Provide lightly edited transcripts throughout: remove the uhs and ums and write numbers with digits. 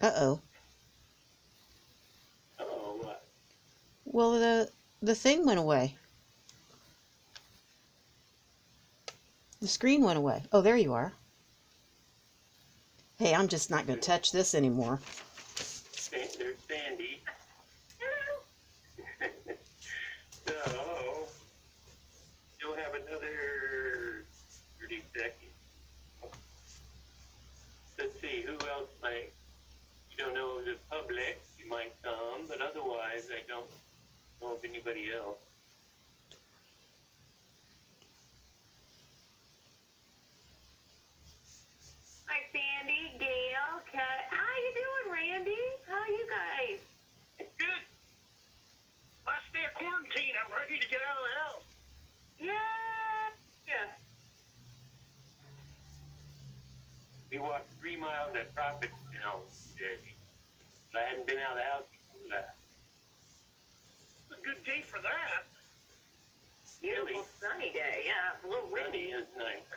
Uh-oh. Oh, what? Well, the thing went away. The screen went away. Oh, there you are. Hey, I'm just not going to touch this anymore. There's Sandy. So, you'll have another 30 seconds. Let's see, who else might, you don't know the public, you might come, but otherwise I don't know of anybody else. Hi, Sandy, Gail, Kat. How you doing, Randy? How are you guys? Good. Last day of quarantine. I'm ready to get out of the house. Yeah. We walked 3 miles at Profit Town today. I hadn't been out of the house before that. It's a good day for that. Beautiful sunny day. Yeah, a little Sunny windy. is nice.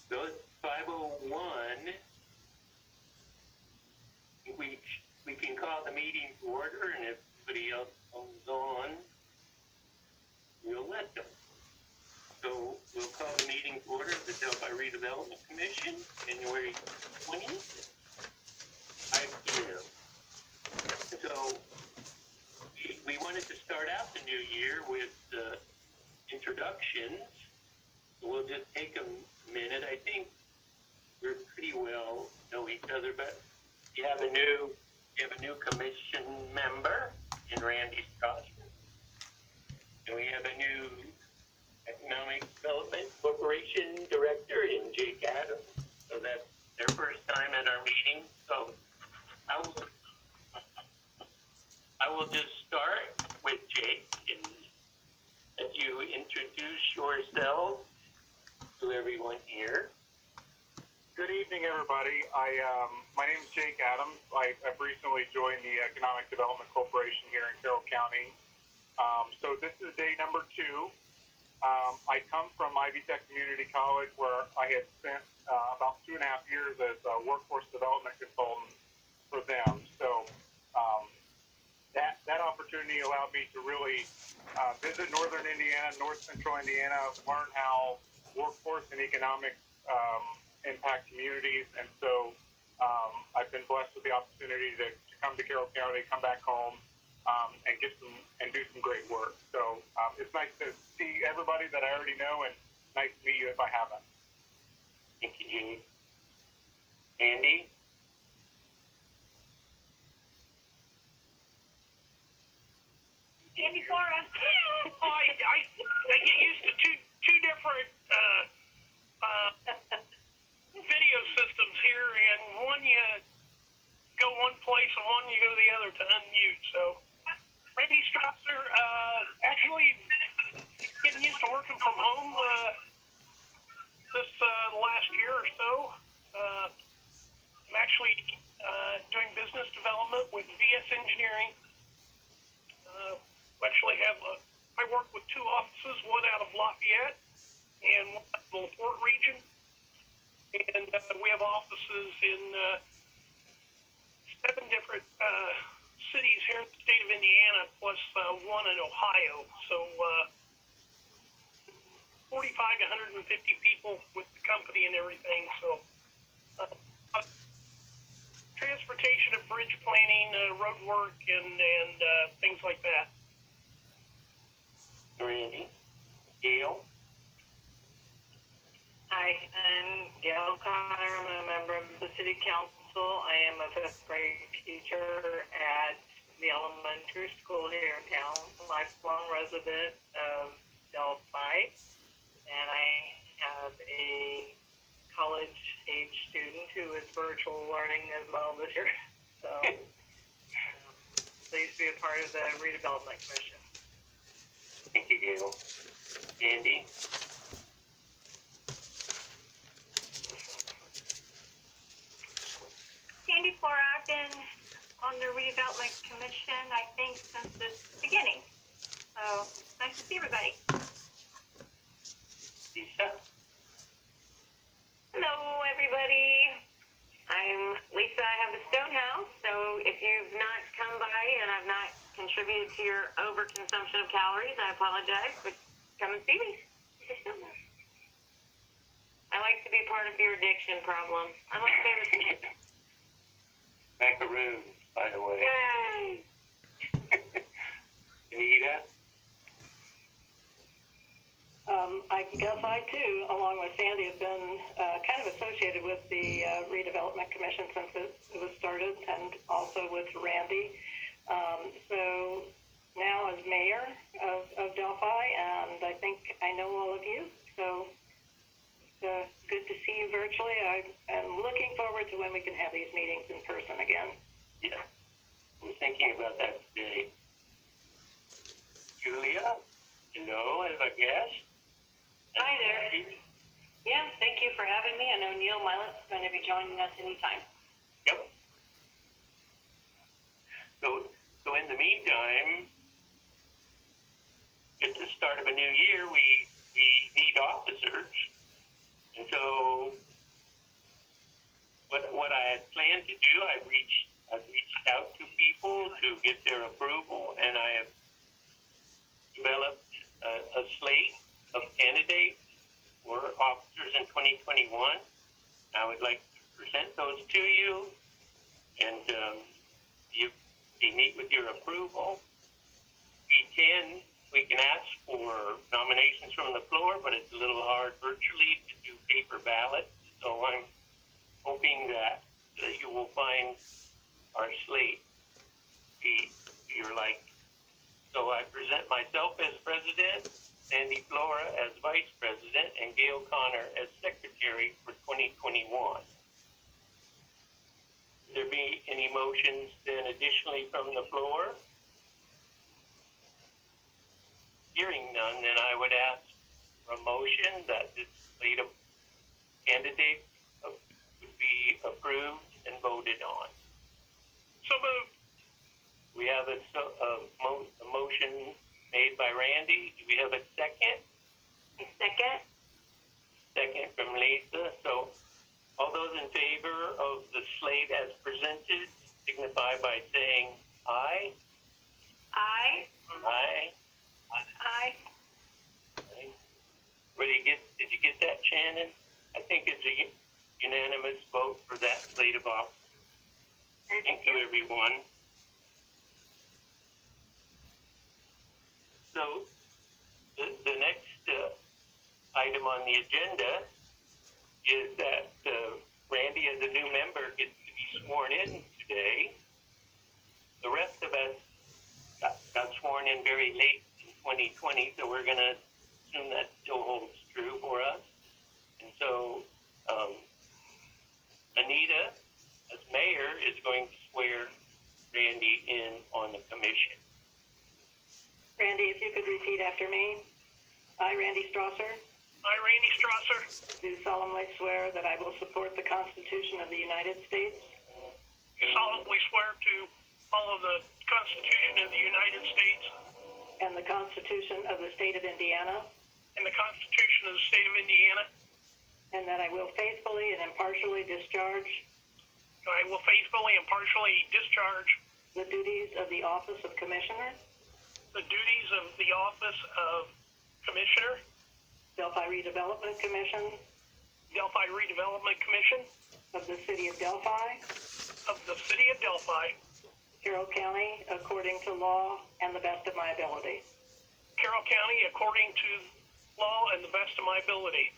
So it's 5:01. We can call the meeting to order, and if anybody else comes on, we'll let them. So we'll call the meeting to order of the Delphi Redevelopment Commission, January 20th, 5 p.m. So we wanted to start out the new year with introductions. So we'll just take a minute. I think we're pretty well know each other, but you have a new commission member in Randy Strasser, and we have a new Economic Development Corporation Director in Jake Adams. So that's their first time at our meeting. So I will just start with Jake and let you introduce yourself to everyone here. Good evening, everybody. My name is Jake Adams. I've recently joined the Economic Development Corporation here in Carroll County. So this is day number 2. I come from Ivy Tech Community College, where I had spent about 2.5 years as a workforce development consultant for them. So that opportunity allowed me to really visit northern Indiana, north central Indiana, learn how workforce and economic impact communities, and so I've been blessed with the opportunity to come to Carroll County, come back home, and do some great work. So it's nice to see everybody that I already know, and nice to meet you if I haven't. Thank you, Jeannie. Andy? Andy Flora. I get used to two different video systems here, and one you go one place and one you go the other to unmute. So, Randy Strasser, actually getting used to working from home this last year or so. I'm actually doing business development with VS Engineering. I work with 2 offices, one out of Lafayette and one out of the LaPorte region. And we have offices in 7 different cities here in the state of Indiana, plus one in Ohio. So 45 to 150 people with the company and everything. So transportation and bridge planning, road work, and things like that. Randy? Gail? Hi, I'm Gail Connor. I'm a member of the City Council. I am a 5th grade teacher at the elementary school here in town, lifelong resident of Delphi, and I have a college-age student who is virtual learning as well this year. So, pleased to be a part of the Redevelopment Commission. Thank you, Gail. Andy? Sandy Flora. I've been on the Redevelopment Commission, I think, since the beginning. So, nice to see everybody. contributed to your overconsumption of calories, I apologize, but come and see me. I like to be part of your addiction problem. I like favorite. Macaroons, by the way. Yay! Anita? I guess I too, along with Sandy, have been kind of associated with the Redevelopment Commission since it was started, and also with Randy. So now as mayor of Delphi, and I think I know all of you. So it's good to see you virtually. I am looking forward to when we can have these meetings in person again. Yeah. I was thinking about that today. Julia? Hello, as a guest? Hi there. Yeah, thank you for having me. I know Neil Milet's going to be joining us anytime. Yep. So in the meantime, at the start of a new year, we need officers. And so what I had planned to do, I've reached out to people to get their approval, and I have developed a slate of candidates for officers in 2021. I would like to present those to you, and you meet with your approval. We can ask for nominations from the floor, but it's a little hard virtually to do paper ballots. So I'm hoping that you will find our slate be your like. So I present myself as president, Sandy Flora as vice president, and Gail Connor as secretary for 2021. Would there be any motions then additionally from the floor? Hearing none, then I would ask for a motion that this slate of candidates would be approved and voted on. So moved. We have a motion made by Randy. Do we have a second? A second. Second from Lisa. So all those in favor of the slate as presented signify by saying aye. Aye. Aye. Aye. Did you get that, Shannon? I think it's a unanimous vote for that slate of officers. Thank you, everyone. So the next item on the agenda is that Randy, as a new member, gets to be sworn in today. The rest of us got sworn in very late in 2020, so we're going to assume that still holds true for us. And so Anita, as mayor, is going to swear Randy in on the commission. Randy, if you could repeat after me. I, Randy Strasser, I, Randy Strasser, do solemnly swear that I will support the Constitution of the United States do solemnly swear to follow the Constitution of the United States and the Constitution of the State of Indiana, and the Constitution of the State of Indiana. and that I will faithfully and impartially discharge I will faithfully and partially discharge the duties of the office of Commissioner, the duties of the office of Commissioner, Delphi Redevelopment Commission Delphi Redevelopment Commission of the City of Delphi, of the City of Delphi, Carroll County, according to law and the best of my ability. Carroll County, according to law and the best of my ability.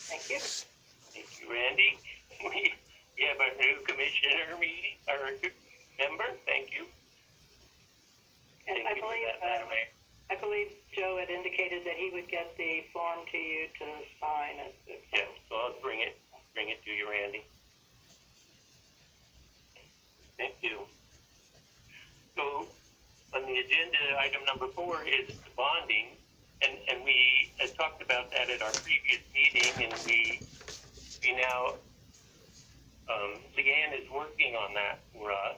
Thank you. Thank you, Randy. We have our new commissioner meeting, our member. Thank you. And Thank you for that, Madam Mayor. I believe Joe had indicated that he would get the form to you to sign. Yeah, so I'll bring it to you, Randy. Thank you. So on the agenda, item number 4 is the bonding, and we had talked about that at our previous meeting, and we now Leanne is working on that for us,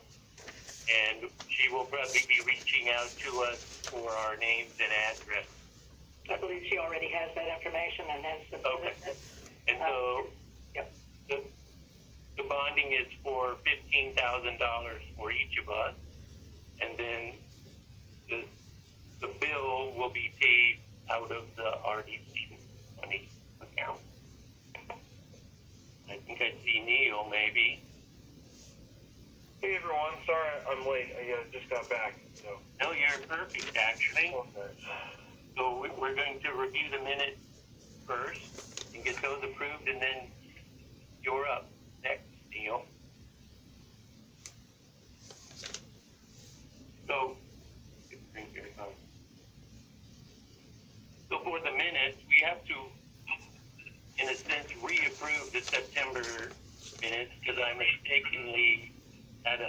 and she will probably be reaching out to us for our names and address. I believe she already has that information and has submitted it. And so Yep. the bonding is for $15,000 for each of us, and then will be paid out of the RDC money account. I think I see Neil maybe. Hey everyone, sorry I'm late. I just got back. So. No, you're perfect actually. Okay. So we're going to review the minutes first and get those approved, and then you're up next, Neil. So for the minutes, we have to, in a sense, reapprove the September minutes because I mistakenly had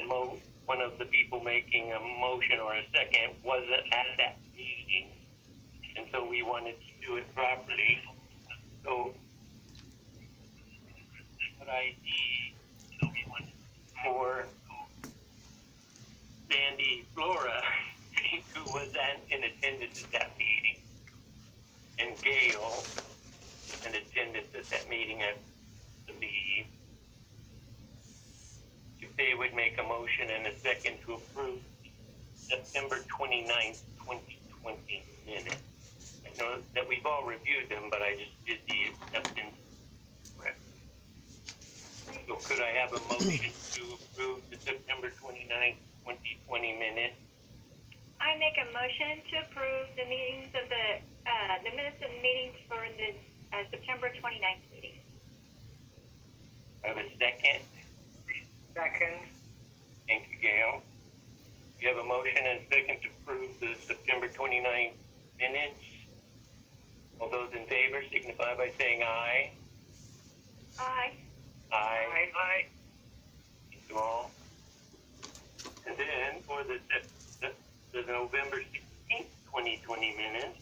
one of the people making a motion or a second wasn't at that meeting, and so we wanted to do it properly. So what I need for Sandy Flora, who was in attendance at that meeting, and Gail in attendance at that meeting, I believe, if they would make a motion and a second to approve September 29th, 2020 minutes. I know that we've all reviewed them, but I just did the acceptance. So could I have a motion to approve the September 29th, 2020 minutes? I make a motion to approve the meetings of the minutes of the meetings for the September 29th meeting. I have a second. Second. Thank you, Gail. You have a motion and a second to approve the September 29th minutes. All those in favor signify by saying aye. Aye. Aye. Aye. Thank you all. And then for the November 16th, 2020 minutes,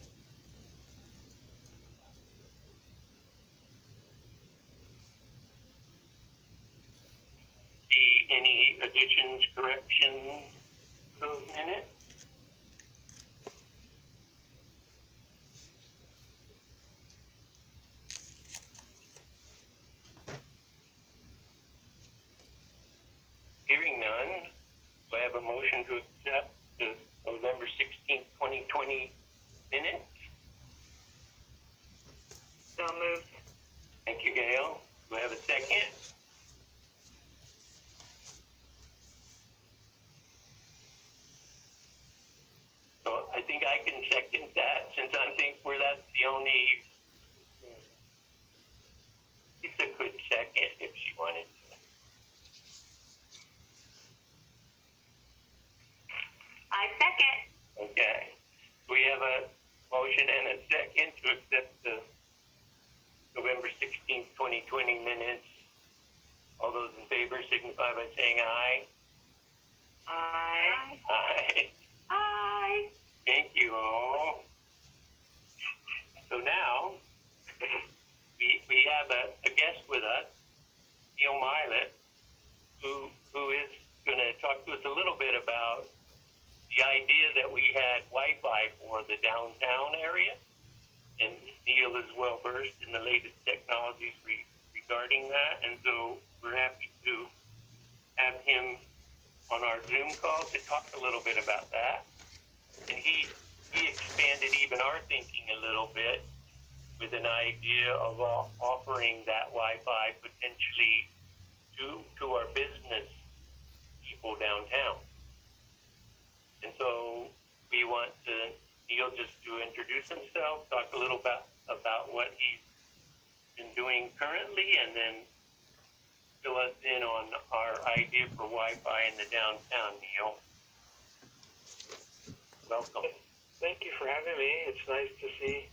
any additions, corrections to those minutes? Hearing none, do I have a motion to accept the November 16th, 2020 minutes? So moved. Thank you, Gail. Do I have a second? So I think I can second that since I think that's the only. Lisa could second if she wanted to. I second. Okay. We have a motion and a second to accept the November 16th, 2020 minutes. All those in favor signify by saying aye. Aye. Aye. Aye. Thank you all. So now, we have a guest with us, Neil Milet, who is going to talk to us a little bit about the idea that we had Wi-Fi for the downtown area. And Neil is well versed in the latest technologies regarding that. And so we're happy to have him on our Zoom call to talk a little bit about that. And he expanded even our thinking a little bit with an idea of offering that Wi-Fi potentially to our business people downtown. And so we want Neil just to introduce himself, talk a little bit about what he's been doing currently, and then fill us in on our idea for Wi-Fi in the downtown, Neil. Welcome. Thank you for having me. It's nice to see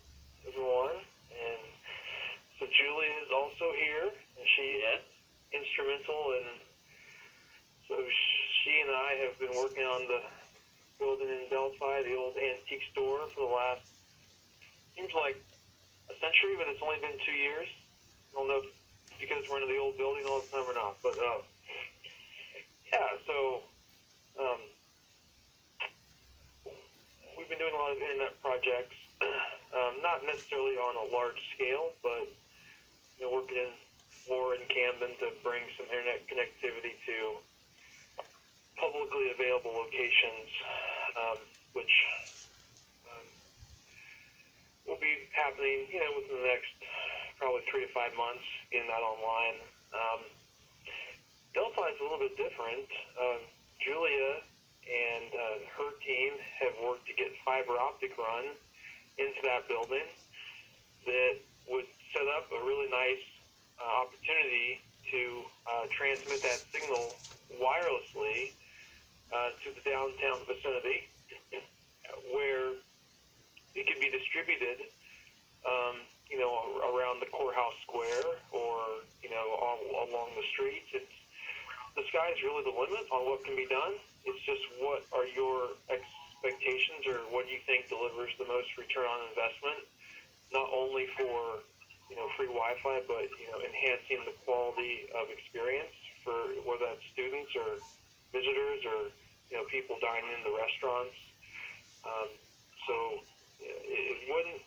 everyone. And so Julie is also here, and she is instrumental. And so she and I have been working on the building in Delphi, the old antique store, for the last, seems like a century, but it's only been 2 years. I don't know if it's because we're in the old building all the time or not, but yeah, so we've been doing a lot of internet projects, not necessarily on a large scale, but working in Flora and Camden to bring some internet connectivity to publicly available locations, which will be happening, within the next probably 3 to 5 months, getting that online. Delphi is a little bit different. Julia and her team have worked to get fiber optic run into that building that would set up a really nice opportunity to transmit that signal wirelessly to the downtown vicinity, where it could be distributed, around the courthouse square or, along the streets. The sky is really the limit on what can be done. It's just what are your expectations, or what do you think delivers the most return on investment, not only for, free Wi-Fi, but, enhancing the quality of experience for whether that's students or visitors or, people dining in the restaurants. So it wouldn't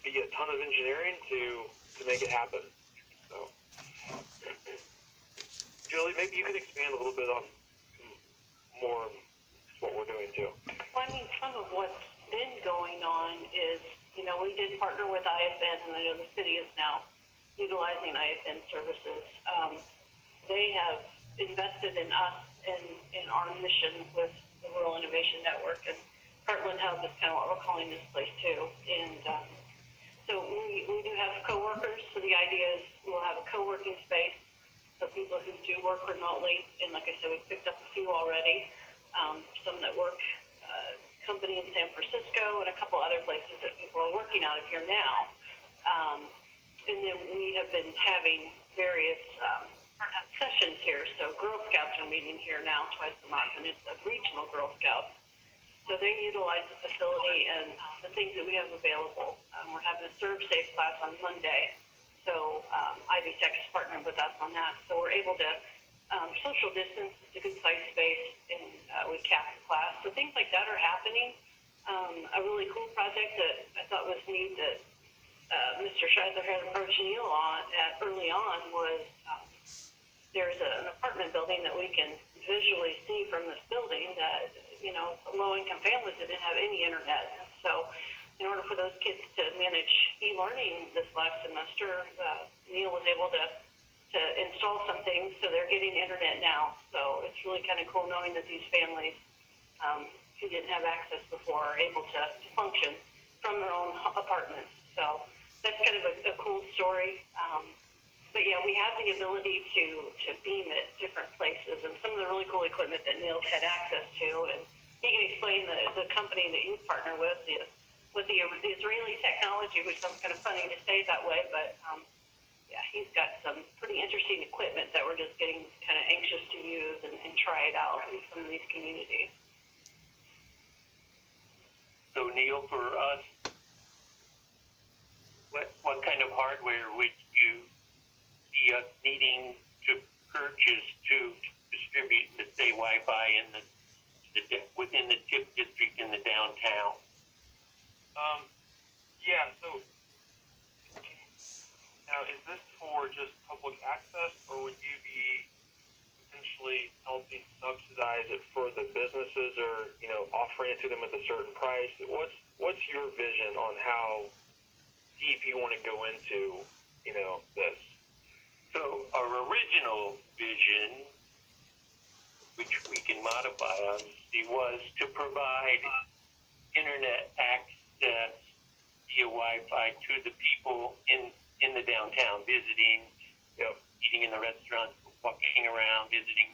be a ton of engineering to make it happen. So, Julie, maybe you could expand a little bit on more what we're doing too. Well, some of what's been going on is, we did partner with IFN, and I know the city is now utilizing IFN services. They have invested in us and in our mission with the Rural Innovation Network, and Heartland Hub is kind of what we're calling this place too. And so we do have coworkers. So the idea is we'll have a co-working space for people who do work remotely. And like I said, we've picked up a few already. Some that work company in San Francisco and a couple other places that people are working out of here now. And then we have been having various sessions here. So Girl Scouts are meeting here now twice a month, and it's a regional Girl Scouts. So they utilize the facility and the things that we have available. We're having a Serve Safe class on Monday. So Ivy Tech is partnering with us on that. So we're able to social distance. It's a good size space, and we cap the class. So things like that are happening. A really cool project that I thought was neat that Mr. Scheidler had approached Neil on early on was there's an apartment building that we can visually see from this building that, low-income families that didn't have any internet. So in order for those kids to manage e-learning this last semester, Neil was able to install some things, so they're getting internet now. So it's really kind of cool knowing that these families who didn't have access before are able to function from their own apartments. So that's kind of a cool story. But yeah, we have the ability to beam at different places, and some of the really cool equipment that Neil's had access to, and he can explain the company that you partner with the Israeli technology, which sounds kind of funny to say that way, but yeah, he's got some pretty interesting equipment that we're just getting kind of anxious to use and try it out in some of these communities. So Neil, for us, what kind of hardware would you see us needing to purchase to distribute, let's say, Wi-Fi within the TIP district in the downtown? So now, is this for just public access, or would you be potentially helping subsidize it for the businesses, or offering it to them at a certain price? What's your vision on how deep you want to go into this? So our original vision, which we can modify obviously, was to provide internet access via Wi-Fi to the people in the downtown, visiting, eating in the restaurants, walking around, visiting,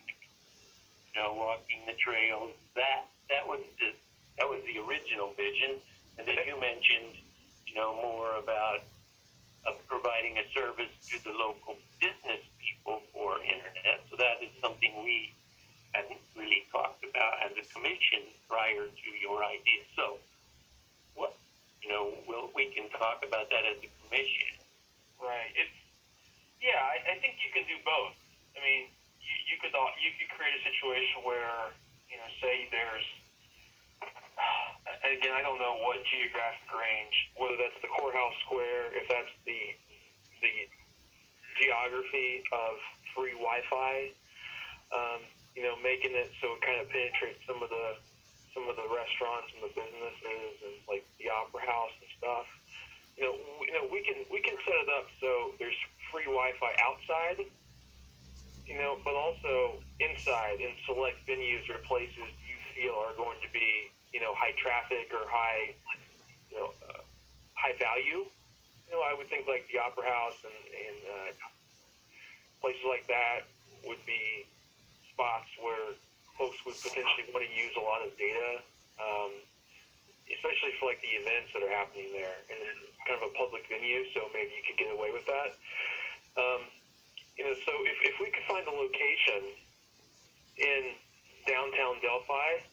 walking the trails. That was the original vision. And then you mentioned, more about providing a service to the local business people for internet. So that is something we hadn't really talked about as a commission prior to your idea. So we can talk about that as a commission. Right. I think you can do both. I mean, you could create a situation where, say there's, again, I don't know what geographic range, whether that's the courthouse square, if that's the geography of free Wi-Fi, making it so it kind of penetrates some of the restaurants and the businesses and like the opera house and stuff. we can set it up so there's free Wi-Fi outside, but also inside in select venues or places you feel are going to be, high traffic or high, high value. I would think like the Opera House and places like that would be spots where folks would potentially want to use a lot of data, especially for like the events that are happening there. And it's kind of a public venue, so maybe you could get away with that. So if we could find a location in downtown Delphi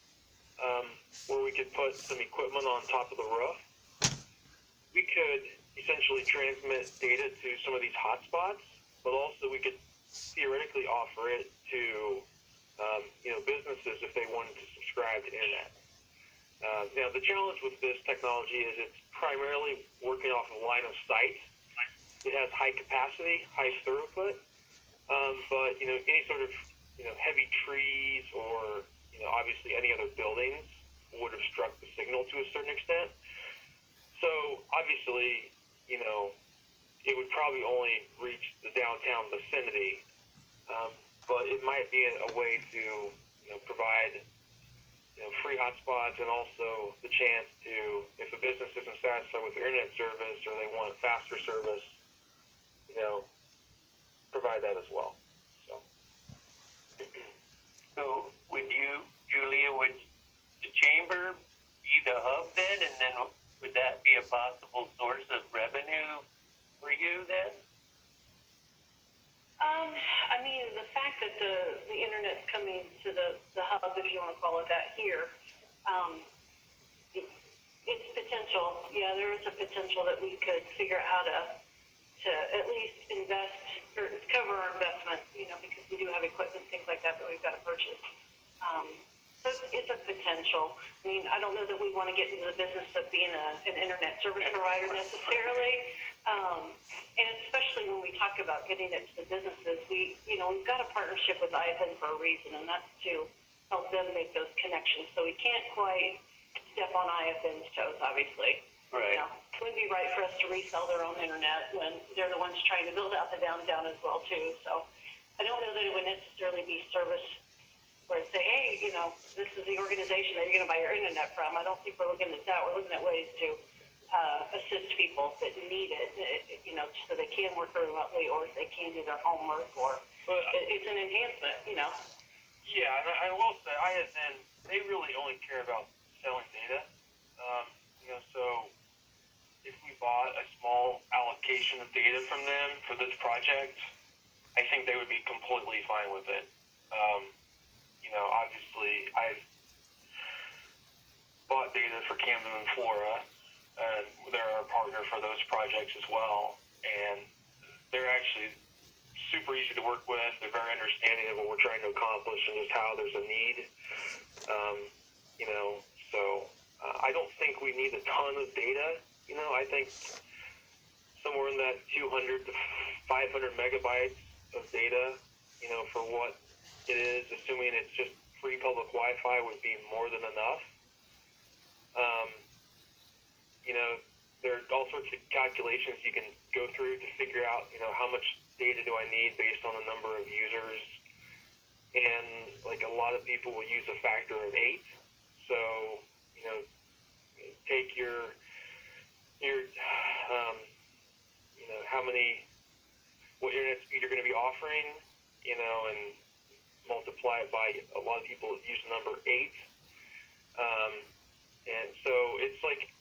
where we could put some equipment on top of the roof, we could essentially transmit data to some of these hotspots, but also we could theoretically offer it to businesses if they wanted to subscribe to internet. Now, the challenge with this technology is it's primarily working off of line of sight. It has high capacity, high throughput, but any sort of heavy trees or obviously any other buildings would obstruct the signal to a certain extent. So obviously, it would probably only reach the downtown vicinity, but it might be a way to provide free hotspots and also the chance to, if a business isn't satisfied with their internet service or they want faster service, provide that as well. So would Julia, would the chamber be the hub then, and then would that be a possible source of revenue for you then? The fact that the internet's coming to the hub, if you want to call it that, here, it's potential. Yeah, there is a potential that we could figure out how to at least invest or cover our investment, because we do have equipment, things like that we've got to purchase. So it's a potential. I don't know that we want to get into the business of being an internet service provider necessarily. And especially when we talk about getting it to the businesses, we've got a partnership with IFN for a reason, and that's to help them make those connections. So we can't quite step on IFN's toes, obviously. Right. It wouldn't be right for us to resell their own internet when they're the ones trying to build out the downtown as well, too. So I don't know that it would necessarily be service where it say, hey, this is the organization that you're going to buy your internet from. I don't think we're looking at that. We're looking at ways to assist people that need it, so they can work remotely or they can do their homework, or it's an enhancement, Yeah, and I will say, ISN, they really only care about selling data. So if we bought a small allocation of data from them for this project, I think they would be completely fine with it. Obviously, I've bought data for Camden and Flora, and they're our partner for those projects as well, and they're actually super easy to work with. They're very understanding of what we're trying to accomplish and just how there's a need. So I don't think we need a ton of data. I think somewhere in that 200 to 500 megabytes of data, for what it is, assuming it's just free public Wi-Fi, would be more than enough. There are all sorts of calculations you can go through to figure out, how much data do I need based on the number of users. And like a lot of people will use a factor of 8. So, take your what internet speed you're going to be offering, and multiply it by a lot of people use the number 8. And so it's like,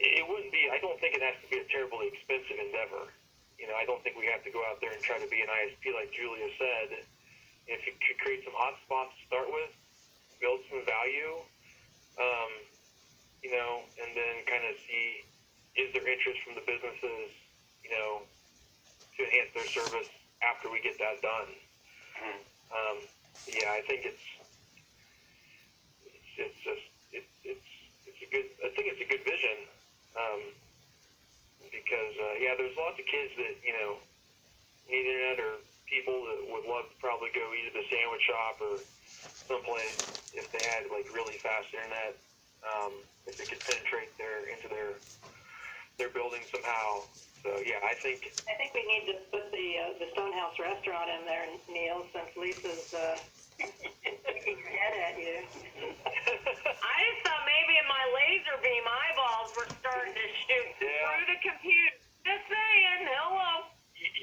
it wouldn't be, I don't think it has to be a terribly expensive endeavor. I don't think we have to go out there and try to be an ISP like Julia said. If you could create some hotspots to start with, build some value, and then kind of see, is there interest from the businesses, to enhance their service after we get that done. I think it's a good vision, because there's lots of kids that need internet, or people that would love to probably go eat at the sandwich shop or someplace if they had like really fast internet, if it could penetrate into their their building somehow. So yeah, I think we need to put the Stonehouse restaurant in there, Neil, since Lisa's sticking her head at you. I just thought maybe in my laser beam eyeballs were starting to shoot through the computer. Just saying, hello.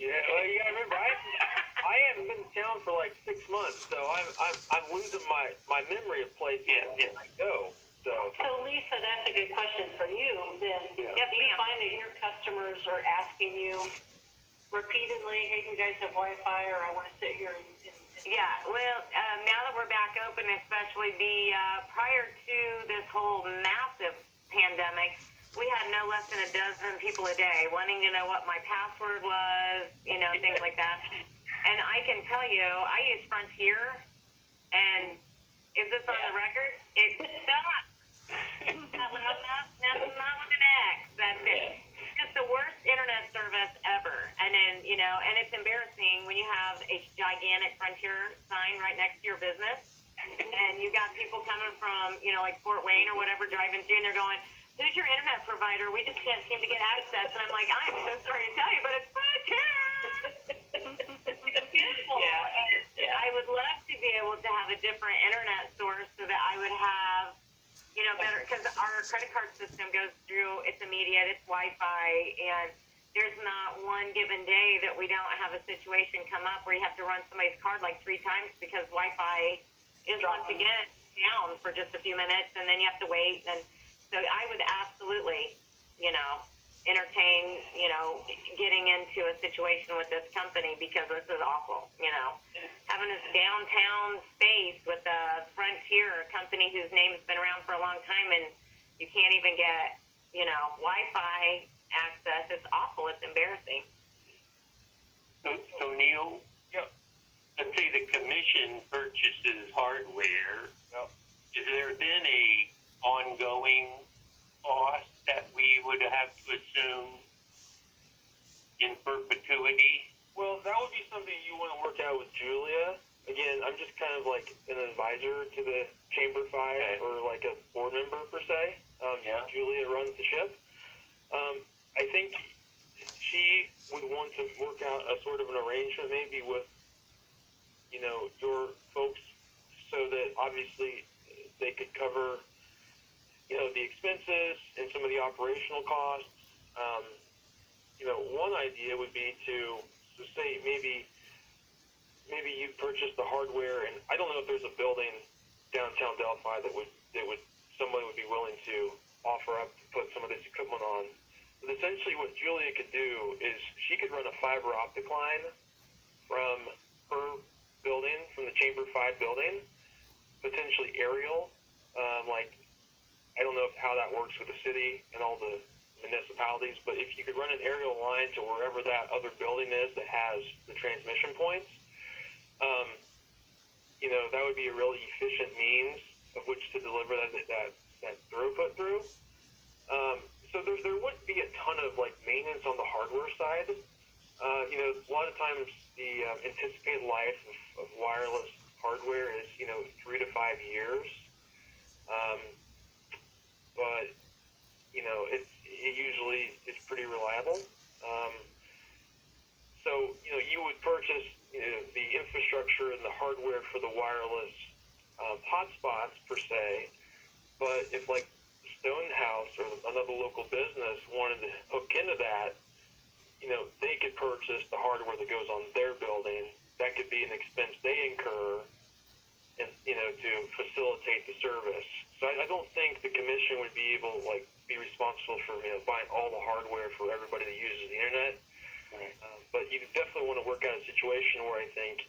yeah, well, you gotta remember, I haven't been in town for like 6 months, so I'm losing my memory of places where I go. So Lisa, that's a good question for you. Then, do you find that your customers are asking you repeatedly, "Hey, do you guys have Wi-Fi?" or "I want to sit here and Yeah, well, now that we're back open, especially prior to this whole massive pandemic, we had no less than a dozen people a day wanting to know what my password was, things like that. And I can tell you, I use Frontier, and is this on the record? It sucks. Not loud enough, not with an X. That's it. Just the worst internet service ever. And then, and it's embarrassing when you have a gigantic Frontier sign right next to your business, and you got people coming from, like Fort Wayne or whatever, driving through, and they're going, "Who's your internet provider? We just can't seem to get access." And I'm like, "I'm so sorry to tell you, but it's Frontier." It's beautiful. Yeah. I would love to be able to have a different internet source so that I would have, better, because our credit card system goes through, it's immediate, it's Wi-Fi, and there's not one given day that we don't have a situation come up where you have to run somebody's card like 3 times because Wi-Fi is once again down for just a few minutes, and then you have to wait. And so I would absolutely, entertain, getting into a situation with this company because this is awful, having this downtown space with a Frontier company whose name's been around for a long time, and you can't even get, Wi-Fi access. It's awful. It's embarrassing. So Neil, let's say the commission purchases hardware. Has there been a ongoing cost that we would have to assume in perpetuity? well, that would be something you want to work out with Julia. Again, I'm just kind of like an advisor to the Chamber 5 or like a board member per se. Julia runs the ship. I think she would want to work out a sort of an arrangement maybe with, your folks so that obviously they could cover, the expenses and some of the operational costs. One idea would be to say maybe you purchase the hardware, and I don't know if there's a building downtown Delphi that would someone would be willing to offer up to put some of this equipment on. But essentially what Julia could do is she could run a fiber optic line from her building, from the Chamber 5 building, potentially aerial, I don't know how that works with the city and all the municipalities, but if you could run an aerial line to wherever that other building is that has the transmission points, that would be a really efficient means of which to deliver that throughput through. So there wouldn't be a ton of maintenance on the hardware side. A lot of times the anticipated life of wireless hardware is 3 to 5 years. But it usually is pretty reliable. So you would purchase the infrastructure and the hardware for the wireless hotspots per se. But if Stonehouse or another local business wanted to hook into that, they could purchase the hardware that goes on their building. That could be an expense they incur, and to facilitate the service. So I don't think the commission would be able to be responsible for buying all the hardware for everybody that uses the internet. Right. But you definitely want to work out a situation where I think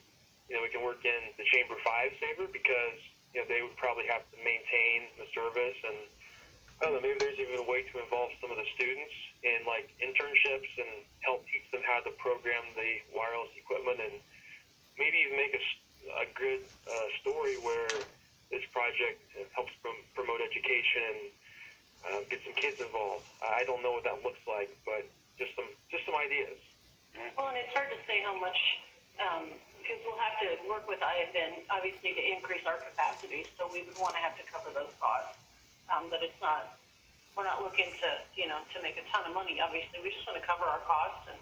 we can work in the Chamber 5 favor because they would probably have to maintain the service, and I don't know, maybe there's even a way to involve some of the students in internships and help teach them how to program the wireless equipment, and maybe even make a good story where this project helps promote education and get some kids involved. I don't know what that looks like, but just some ideas. Well, and it's hard to say how much, because we'll have to work with IFN, obviously, to increase our capacity, so we would want to have to cover those costs. But it's not we're not looking to, to make a ton of money, obviously. We just want to cover our costs and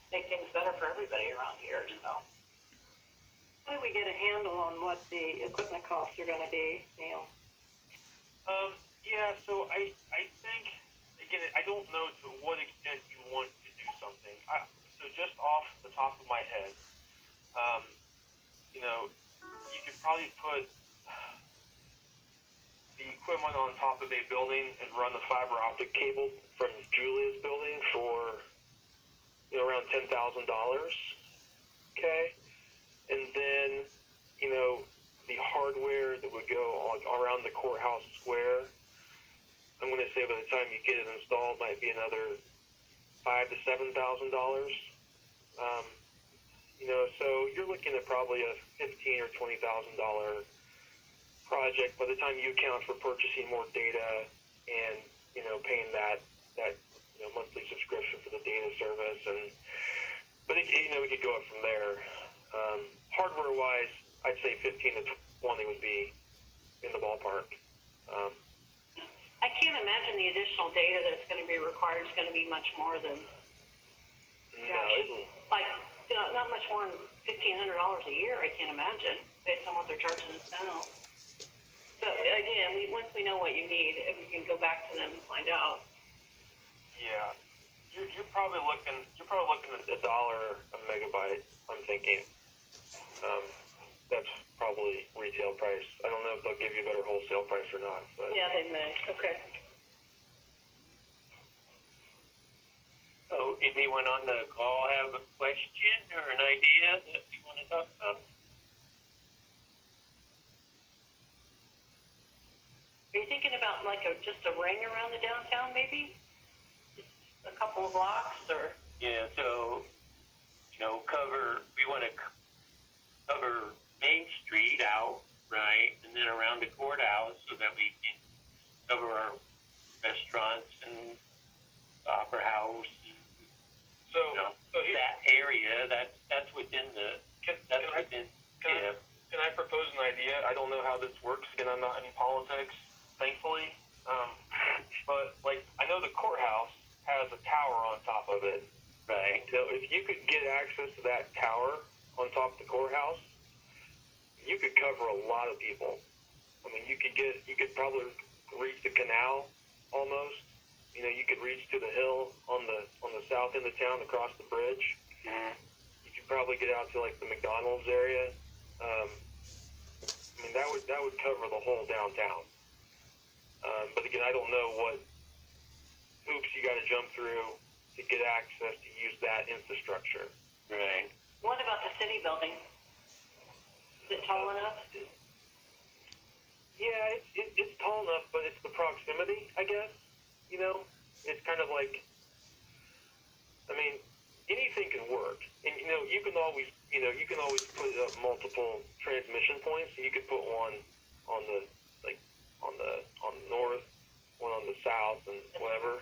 make things better for everybody around here, so. How do we get a handle on what the equipment costs are gonna be, Neil? Yeah, so I think, again, I don't know to what extent you want to do something. So just off the top of my head, you could probably put the equipment on top of a building and run the fiber optic cable from Julia's building for, around $10,000. Okay? And then, the hardware that would go on around the courthouse square, I'm going to say by the time you get it installed might be another $5,000 to $7,000. So you're looking at probably a $15,000 or $20,000 project by the time you account for purchasing more data and paying that monthly subscription for the data service. But we could go up from there. Hardware wise, I'd say 15 to 20 would be in the ballpark. I can't imagine the additional data that's going to be required is going to be much more than, not much more than $1,500 a year. I can't imagine based on what they're charging us now. So again, once we know what you need, we can go back to them and find out. Yeah, you're probably looking at $1 a megabyte. I'm thinking. That's probably retail price. I don't know if they'll give you a better wholesale price or not. But Yeah, they may. Okay. So anyone on the call have a question or an idea that you want to talk about? Are you thinking about just a ring around the downtown, maybe? Just a couple of blocks, or? Yeah, so, we want to cover Main Street out, right, and then around the courthouse so that we can cover our restaurants and opera house. so That area, that's within the, can I propose an idea? I don't know how this works. Again, I'm not in politics, thankfully. But I know the courthouse has a tower on top of it. right, So if you could get access to that tower on top of the courthouse, you could cover a lot of people. I mean, you could probably reach the canal almost. You could reach to the hill on the south end of town across the bridge. You could probably get out to the McDonald's area. That would cover the whole downtown. But again, I don't know what hoops you got to jump through to get access to use that infrastructure. right. What about the city building? Is it tall enough? Yeah, it's tall enough, but it's the proximity, I guess. It's kind of anything can work, and you can always put up multiple transmission points. You could put one on the north, one on the south, and whatever.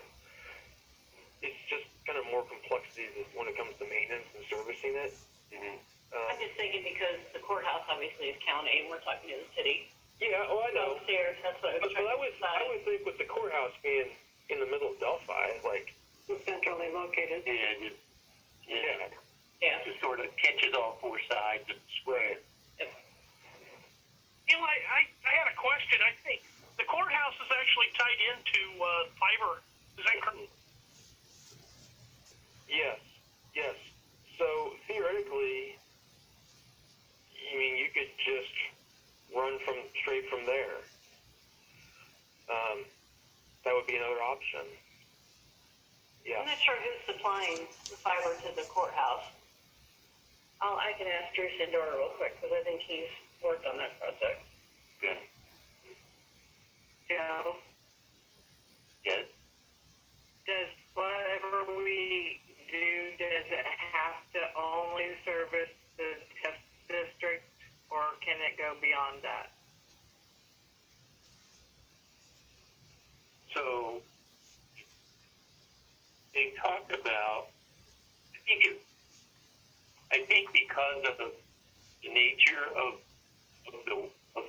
It's just kind of more complexity when it comes to maintenance and servicing it. I'm just thinking because the courthouse obviously is county, and we're talking to the city. Yeah, I know. Upstairs, that's what I was But trying I to decide. would think with the courthouse being in the middle of Delphi, Centrally located. Yeah, Yeah. just sort of catches all four sides of the square. I had a question. I think the courthouse is actually tied into fiber. Is that correct? Yes. So theoretically, you could just run straight from there. That would be another option. Yeah. I'm not sure who's supplying the fiber to the courthouse. I can ask Drew Sindora real quick because I think he's worked on that project. Good. Joe, Yes. does whatever we do, does it have to only service the test district, or can it go beyond that? So they talked about, I think because of the nature of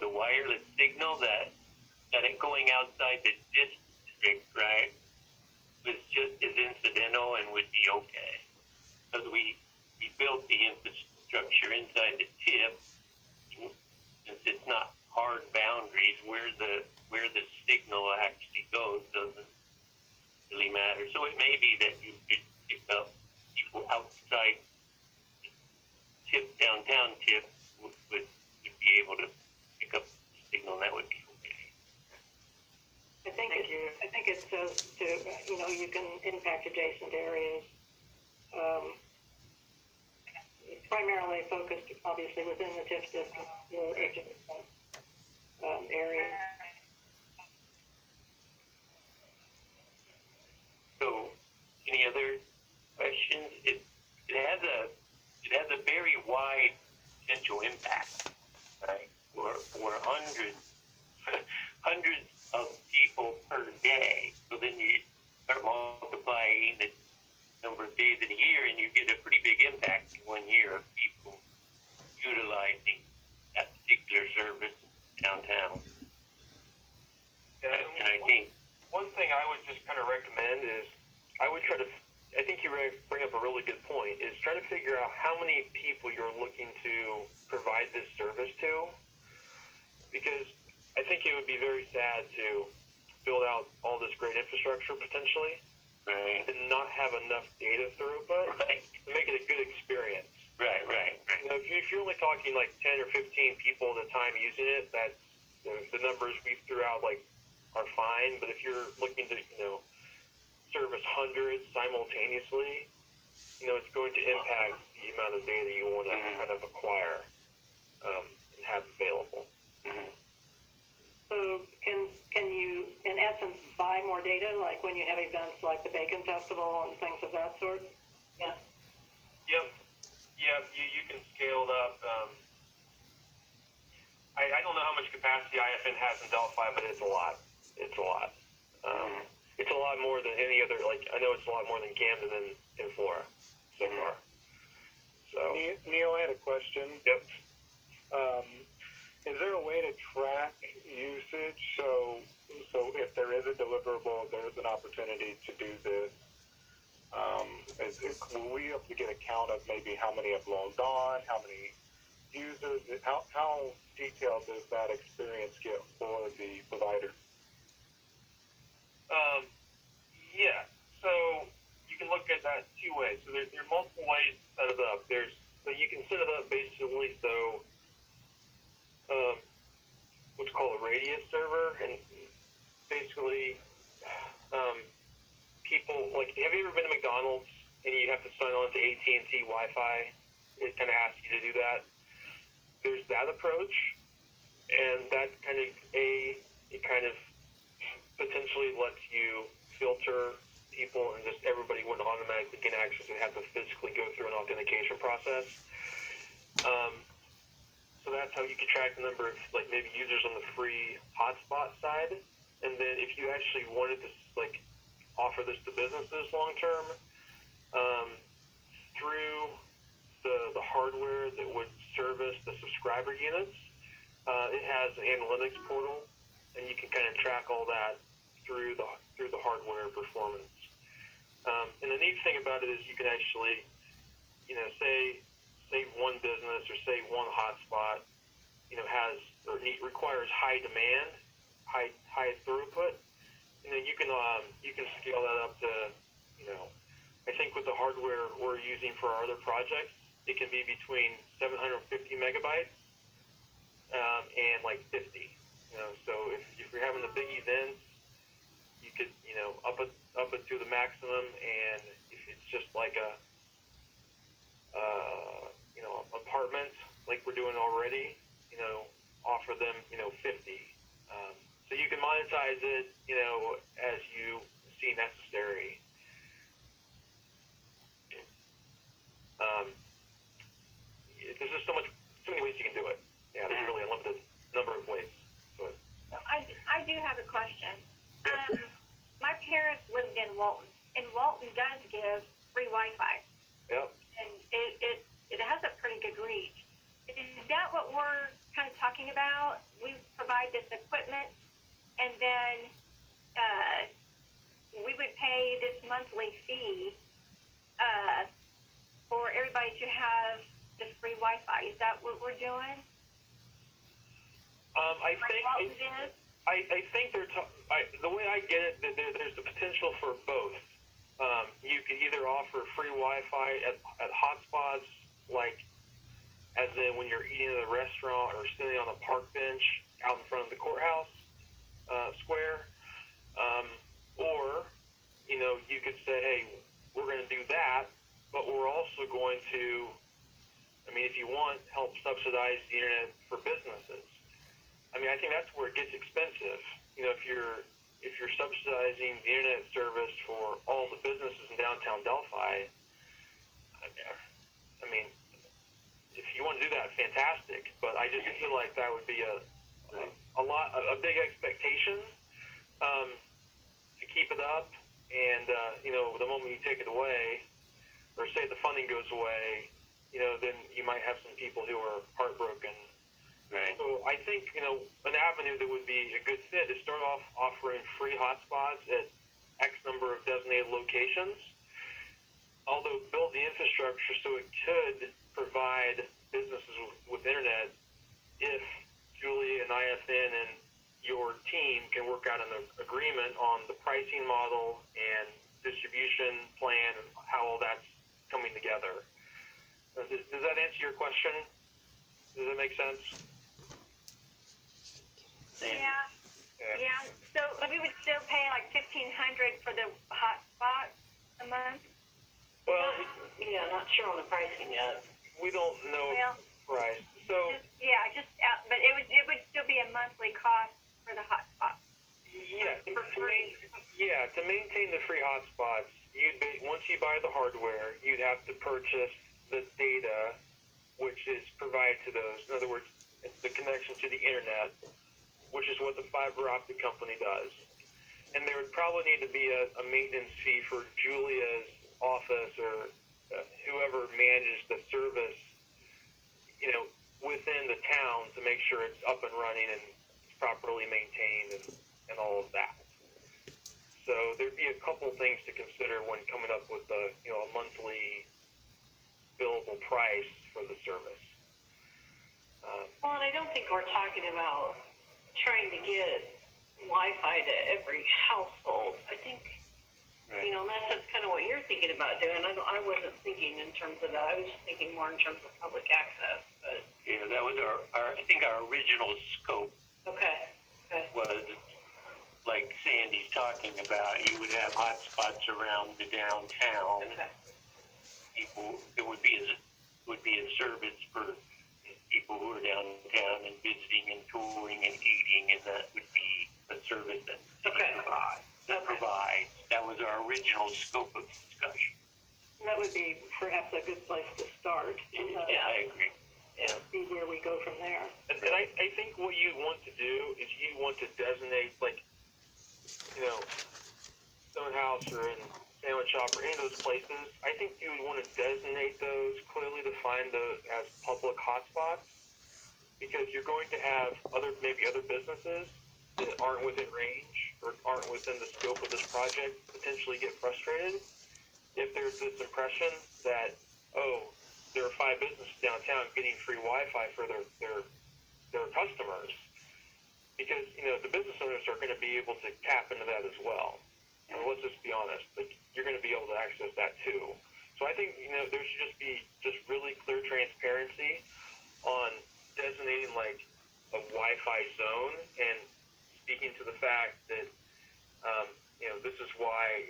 the wireless signal that it going outside the district, right, was just as incidental and would be okay. Because we built the infrastructure inside the tip, since it's not hard boundaries, where the signal actually goes doesn't really matter. So it may be that you could pick up people outside tip, downtown tip would be able to pick up the signal, and that would be okay. I think it says to, you can impact adjacent areas. Primarily focused, obviously, within the TIF district, area. So, any other questions? It has a very wide potential impact, right? For hundreds of people per day. So then you start multiplying the number of days in a year, and you get a pretty big impact in 1 year of people utilizing that particular service downtown. And I think one thing I would just kind of recommend is I think you bring up a really good point, is try to figure out how many people you're looking to provide this service to, because I think it would be very sad to build out all this great infrastructure potentially, right, and not have enough data throughput right, to make it a good experience. right. If you're only talking like 10 or 15 people at a time using it, that's the numbers we threw out are fine. But if you're looking to service hundreds simultaneously, it's going to impact the amount of data you want to kind of acquire and have available. Mm-hmm. So can you, in essence, buy more data, like when you have events like the Bacon Festival and things of that sort? Yeah. Yep. You can scale it up. I don't know how much capacity IFN has in Delphi, but it's a lot. It's a lot. It's a lot more than any other, I know it's a lot more than Camden and Flora so far. So. Neil, I had a question. Yep. Is there a way to track usage? So if there is a deliverable, there is an opportunity to do this. Will we be able to get a count of maybe how many have logged on, how many users? How detailed does that experience get for the provider? Yeah. So you can look at that two ways. So there are multiple ways to set it up. So you can set it up basically so what's called a radius server, and basically people have you ever been to McDonald's and you have to sign on to AT&T Wi-Fi? It kind of asks you to do that. There's that approach, and that it kind of potentially lets you filter people, and just everybody wouldn't automatically get access and have to physically go through an authentication process. So that's how you can track the number of maybe users on the free hotspot side. And then if you actually wanted to offer this to businesses long term, through the hardware that would service the subscriber units, it has an analytics portal, and you can kind of track all that through the hardware performance. And the neat thing about it is you can actually, say one business or say one hotspot, requires high demand, high throughput, and then you can scale that up to, I think with the hardware we're using for our other projects, it can be between 750 megabytes and 50. So if you're having a big event, you could up it to the maximum, and if it's just like a apartment like we're doing already, offer them 50. So you can monetize it as you see necessary. There's just so many ways you can do it. Yeah, there's really a limited number of ways. I do have a question. My parents lived in Walton, and Walton does give free Wi-Fi. Yep. And it has a pretty good reach. Is that what we're kind of talking about? We provide this equipment, and then pay this monthly fee for everybody to have this free Wi-Fi. Is that what we're doing? I think I think the way I get it, there's the potential for both. You could either offer free Wi-Fi at hotspots, like as in when you're eating at a restaurant or sitting on a park bench out in front of the courthouse square, or you could say, hey, we're going to do that, but we're also going to, if you want, help subsidize the internet for businesses. I think that's where it gets expensive. If you're subsidizing the internet service for all the businesses in downtown Delphi, if you want to do that, fantastic. But I just feel like that would be a big expectation to keep it up. And the moment you take it away, or say the funding goes away, then you might have some people who are heartbroken. Right. So I think, an avenue that would be a good fit is start off offering free hotspots at X number of designated locations. Although build the infrastructure so it could provide businesses with internet if Julie and IFN and your team can work out an agreement on the pricing model and distribution plan and how all that's coming together. Does that answer your question? Does that make sense? Yeah. So we would still pay like $1,500 for the hotspot a month. Well, Yeah, not sure on the pricing yet. we don't know Well, the price. So but it would still be a monthly cost for the hotspot. to maintain the free hotspots, once you buy the hardware, you'd have to purchase the data, which is provided to those. In other words, it's the connection to the internet, which is what the fiber optic company does. And there would probably need to be a maintenance fee for Julia's office or whoever manages the service, within the town to make sure it's up and running and properly maintained and all of that. So there'd be a couple things to consider when coming up with a monthly billable price for the service. Well, and I don't think we're talking about trying to get Wi-Fi to every household. I think, unless that's kind of what you're thinking about doing. I wasn't thinking in terms of that. I was just thinking more in terms of public access. But Yeah, that was I think our original scope okay. was, like Sandy's talking about, you would have hotspots around the downtown. Okay. People, it would be a service for people who are downtown and visiting and touring and eating, and that would be a service that provides. That was our original scope of discussion. That would be perhaps a good place to start. I agree. Yeah, see where we go from there. And I think what you want to do is you want to designate, Stonehouse or in Sandwich Shop or any of those places. I think you would want to designate those, clearly define those as public hotspots, because you're going to have maybe other businesses that aren't within range or aren't within the scope of this project potentially get frustrated if there's this impression that, there are 5 businesses downtown getting free Wi-Fi for their customers, because the business owners are going to be able to tap into that as well. And let's just be honest, you're going to be able to access that too. So I think there should just be really clear transparency on designating a Wi-Fi zone and speaking to the fact that this is why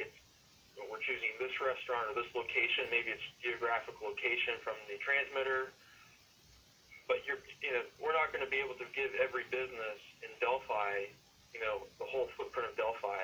we're choosing this restaurant or this location. Maybe it's geographic location from the transmitter, but we're not going to be able to give every business in Delphi, the whole footprint of Delphi